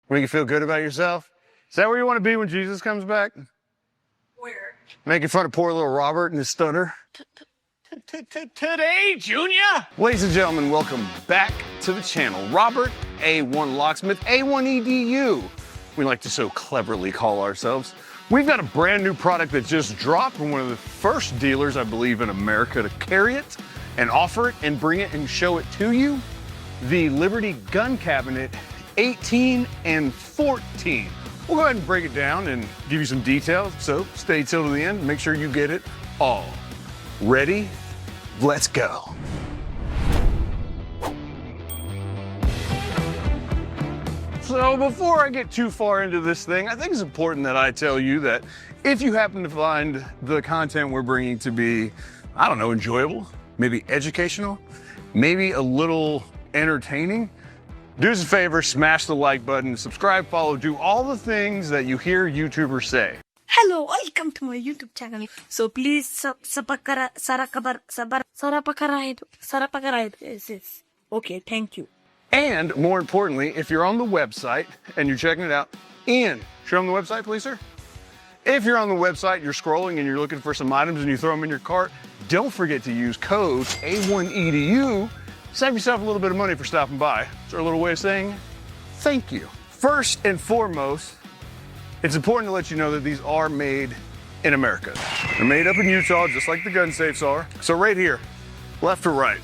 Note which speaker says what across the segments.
Speaker 1: Make you feel good about yourself? Is that where you want to be when Jesus comes back?
Speaker 2: Where?
Speaker 1: Making fun of poor little Robert and his stutter?
Speaker 3: Today, Junior!
Speaker 1: Ladies and gentlemen, welcome back to the channel. Robert, A1 Locksmith, A1EDU. We like to so cleverly call ourselves. We've got a brand new product that just dropped from one of the first dealers, I believe, in America to carry it and offer it and bring it and show it to you. The Liberty Gun Cabinet 18 and 14. We'll go ahead and break it down and give you some details. So stay till the end, make sure you get it all. Ready? Let's go. So before I get too far into this thing, I think it's important that I tell you that if you happen to find the content we're bringing to be, I don't know, enjoyable, maybe educational, maybe a little entertaining, do us a favor, smash the like button, subscribe, follow, do all the things that you hear YouTubers say.
Speaker 2: Hello, welcome to my YouTube channel. So please yes. Okay, thank you.
Speaker 1: And more importantly, if you're on the website and you're checking it out, Ian, show them the website, please, sir. If you're on the website, you're scrolling and you're looking for some items and you throw them in your cart, don't forget to use code A1EDU. Save yourself a little bit of money for stopping by. It's our little way of saying thank you. First and foremost, it's important to let you know that these are made in America. They're made up in Utah, just like the gun safes are. So right here, left or right?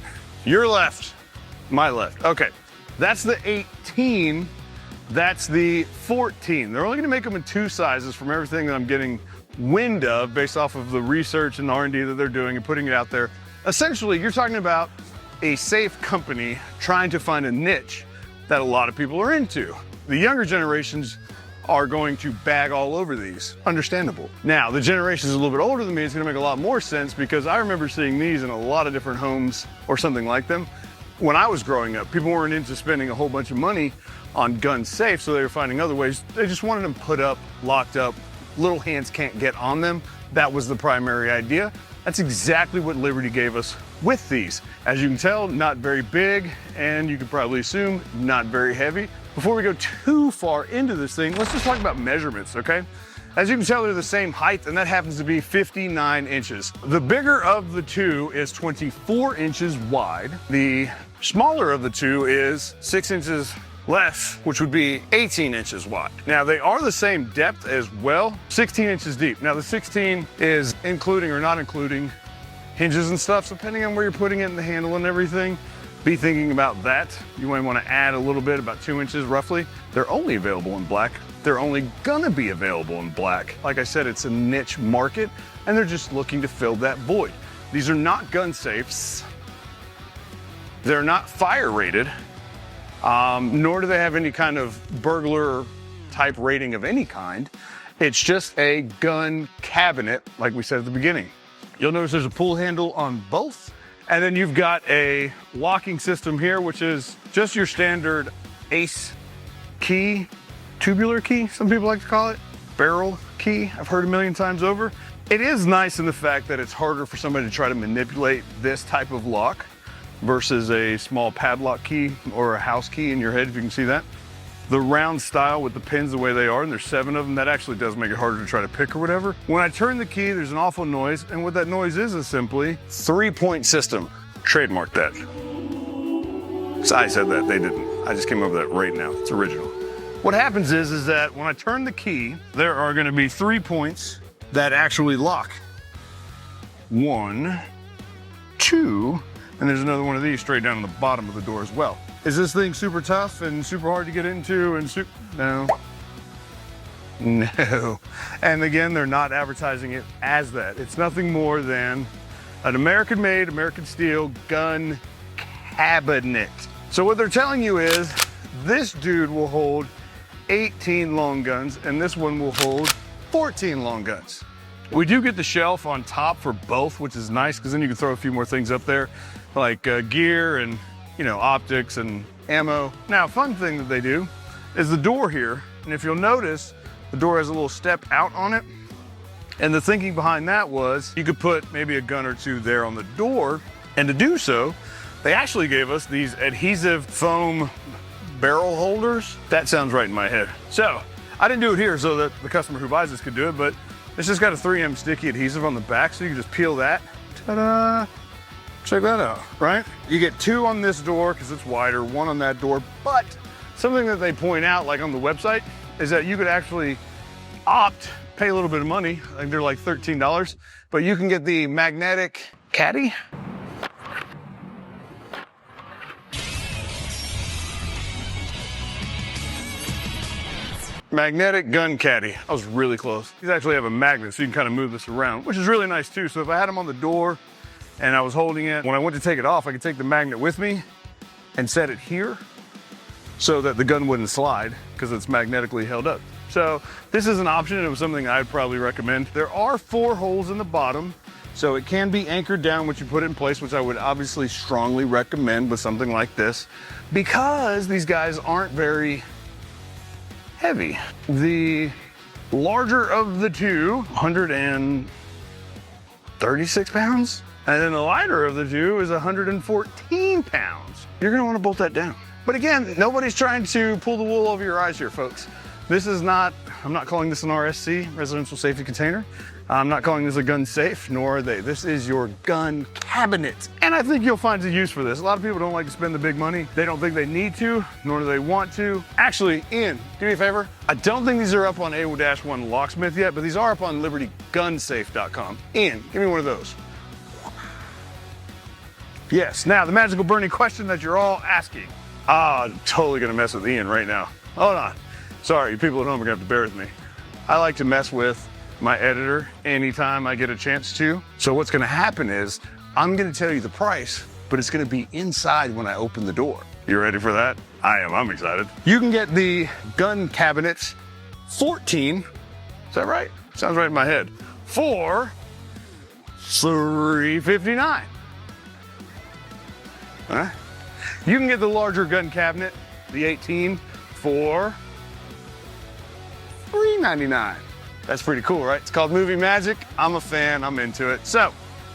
Speaker 1: Your left, my left. Okay, that's the 18, that's the 14. They're only gonna make them in two sizes from everything that I'm getting wind of based off of the research and R&D that they're doing and putting it out there. Essentially, you're talking about a safe company trying to find a niche that a lot of people are into. The younger generations are going to bag all over these, understandable. Now, the generations a little bit older than me, it's gonna make a lot more sense because I remember seeing these in a lot of different homes or something like them. When I was growing up, people weren't into spending a whole bunch of money on gun safes, so they were finding other ways. They just wanted them put up, locked up, little hands can't get on them. That was the primary idea. That's exactly what Liberty gave us with these. As you can tell, not very big, and you can probably assume not very heavy. Before we go too far into this thing, let's just talk about measurements, okay? As you can tell, they're the same height, and that happens to be 59 inches. The bigger of the two is 24 inches wide. The smaller of the two is 6 inches less, which would be 18 inches wide. Now, they are the same depth as well, 16 inches deep. Now, the 16 is including or not including hinges and stuff, so depending on where you're putting it in the handle and everything, be thinking about that. You might want to add a little bit, about 2 inches roughly. They're only available in black. They're only gonna be available in black. Like I said, it's a niche market, and they're just looking to fill that void. These are not gun safes. They're not fire rated, nor do they have any kind of burglar type rating of any kind. It's just a gun cabinet, like we said at the beginning. You'll notice there's a pull handle on both, and then you've got a locking system here, which is just your standard ace key, tubular key, some people like to call it, barrel key, I've heard a million times over. It is nice in the fact that it's harder for somebody to try to manipulate this type of lock versus a small padlock key or a house key in your head, if you can see that. The round style with the pins the way they are, and there's 7 of them, that actually does make it harder to try to pick or whatever. When I turn the key, there's an awful noise, and what that noise is simply 3-point system. Trademark that. So I said that, they didn't. I just came up with that right now, it's original. What happens is that when I turn the key, there are gonna be 3 points that actually lock. 1, 2, and there's another one of these straight down on the bottom of the door as well. Is this thing super tough and super hard to get into and no. No. And again, they're not advertising it as that. It's nothing more than an American-made, American steel gun cabinet. So what they're telling you is this dude will hold 18 long guns and this one will hold 14 long guns. We do get the shelf on top for both, which is nice because then you can throw a few more things up there like gear and, you know, optics and ammo. Now, fun thing that they do is the door here, and if you'll notice, the door has a little step out on it. And the thinking behind that was you could put maybe a gun or two there on the door, and to do so, they actually gave us these adhesive foam barrel holders. That sounds right in my head. So I didn't do it here so that the customer who buys this could do it, but it's just got a 3M sticky adhesive on the back, so you can just peel that. Ta-da! Check that out, right? You get 2 on this door because it's wider, 1 on that door, but something that they point out, like on the website, is that you could actually pay a little bit of money, I think they're like $13, but you can get the magnetic caddy. Magnetic gun caddy. I was really close. These actually have a magnet, so you can kind of move this around, which is really nice too. So if I had them on the door and I was holding it, when I went to take it off, I could take the magnet with me and set it here so that the gun wouldn't slide because it's magnetically held up. So this is an option, and it was something I'd probably recommend. There are 4 holes in the bottom, so it can be anchored down once you put it in place, which I would obviously strongly recommend with something like this because these guys aren't very heavy. The larger of the two, 136 pounds, and then the lighter of the two is 114 pounds. You're gonna wanna bolt that down. But again, nobody's trying to pull the wool over your eyes here, folks. This is not, I'm not calling this an RSC, residential safety container. I'm not calling this a gun safe, nor are they. This is your gun cabinet. And I think you'll find a use for this. A lot of people don't like to spend the big money. They don't think they need to, nor do they want to. Actually, Ian, do me a favor. I don't think these are up on A-1 Locksmith yet, but these are up on LibertyGunsafe.com. Ian, give me one of those. Yes, now the magical burning question that you're all asking. I'm totally gonna mess with Ian right now. Hold on. Sorry, you people at home are gonna have to bear with me. I like to mess with my editor anytime I get a chance to. So what's gonna happen is I'm gonna tell you the price, but it's gonna be inside when I open the door. You ready for that? I am, I'm excited. You can get the gun cabinets 14, is that right? Sounds right in my head, for $359. Huh? You can get the larger gun cabinet, the 18, for $399. That's pretty cool, right? It's called Movie Magic. I'm a fan, I'm into it. So,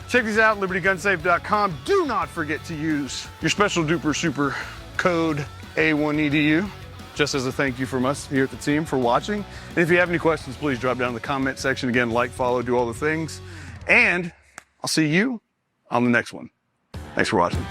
Speaker 1: check these out, LibertyGunsafe.com. Do not forget to use your special duper super code A1EDU, just as a thank you from us here at the team for watching. And if you have any questions, please drop down in the comment section. Again, like, follow, do all the things. And I'll see you on the next one. Thanks for watching.